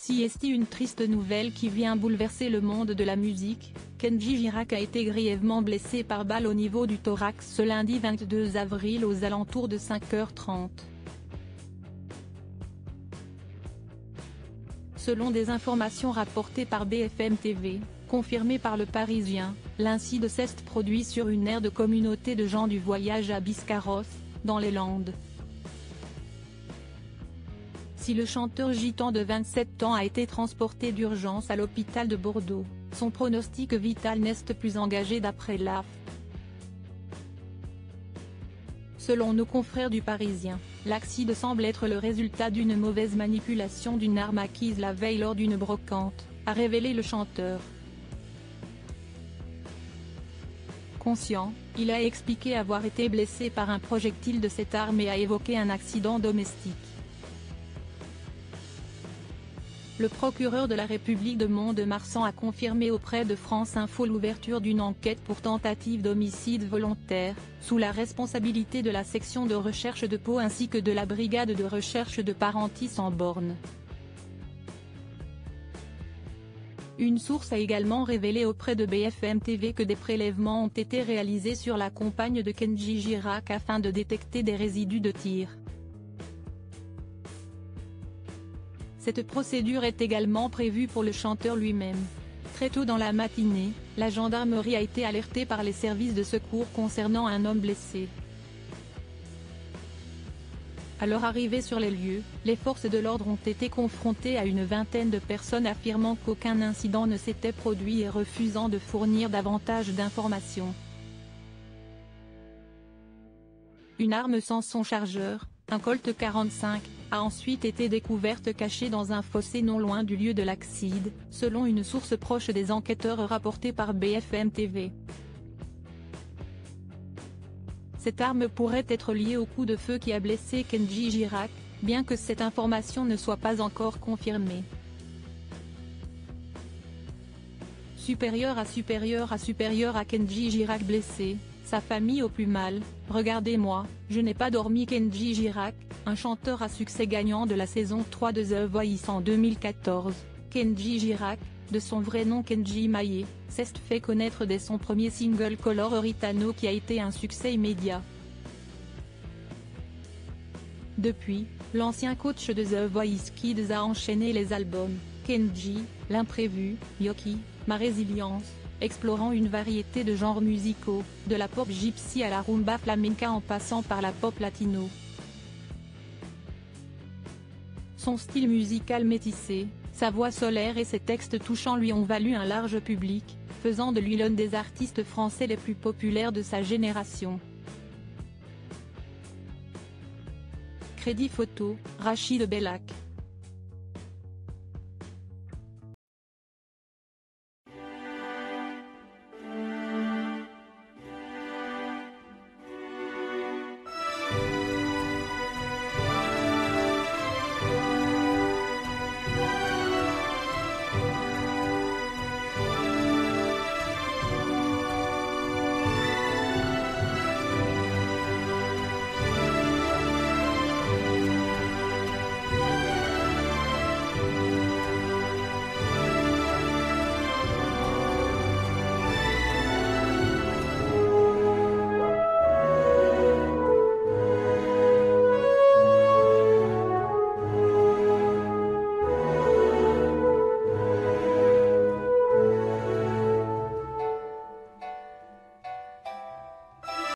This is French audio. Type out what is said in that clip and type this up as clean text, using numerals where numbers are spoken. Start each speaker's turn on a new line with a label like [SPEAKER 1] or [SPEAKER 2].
[SPEAKER 1] Si est une triste nouvelle qui vient bouleverser le monde de la musique, Kenji Girac a été grièvement blessé par balle au niveau du thorax ce lundi 22 avril aux alentours de 5h30. Selon des informations rapportées par BFM TV, confirmées par Le Parisien, l'incident s'est produit sur une aire de communauté de gens du voyage à Biscarrosse, dans les Landes. Si le chanteur gitan de 27 ans a été transporté d'urgence à l'hôpital de Bordeaux, son pronostic vital n'est plus engagé d'après l'AF. Selon nos confrères du Parisien, l'accident semble être le résultat d'une mauvaise manipulation d'une arme acquise la veille lors d'une brocante, a révélé le chanteur. Conscient, il a expliqué avoir été blessé par un projectile de cette arme et a évoqué un accident domestique. Le procureur de la République de Mont-de-Marsan a confirmé auprès de France Info l'ouverture d'une enquête pour tentative d'homicide volontaire, sous la responsabilité de la section de recherche de Pau ainsi que de la brigade de recherche de Parentis en Borne. Une source a également révélé auprès de BFM TV que des prélèvements ont été réalisés sur la compagne de Kenji Girac afin de détecter des résidus de tir. Cette procédure est également prévue pour le chanteur lui-même. Très tôt dans la matinée, la gendarmerie a été alertée par les services de secours concernant un homme blessé. À leur arrivée sur les lieux, les forces de l'ordre ont été confrontées à une vingtaine de personnes affirmant qu'aucun incident ne s'était produit et refusant de fournir davantage d'informations. Une arme sans son chargeur, un Colt 45, a ensuite été découverte cachée dans un fossé non loin du lieu de l'accident, selon une source proche des enquêteurs rapportée par BFM TV. Cette arme pourrait être liée au coup de feu qui a blessé Kenji Girac, bien que cette information ne soit pas encore confirmée. Supérieur à Kenji Girac blessé, sa famille au plus mal, regardez-moi, je n'ai pas dormi. Kenji Girac, un chanteur à succès gagnant de la saison 3 de The Voice en 2014, Kenji Girac, de son vrai nom Kenji Maillet, s'est fait connaître dès son premier single Color Ritano qui a été un succès immédiat. Depuis, l'ancien coach de The Voice Kids a enchaîné les albums, Kenji, L'imprévu, Yoki, Ma résilience, explorant une variété de genres musicaux, de la pop gypsy à la rumba flamenca en passant par la pop latino. Son style musical métissé, sa voix solaire et ses textes touchants lui ont valu un large public, faisant de lui l'un des artistes français les plus populaires de sa génération. Crédit photo, Rachid Bellac.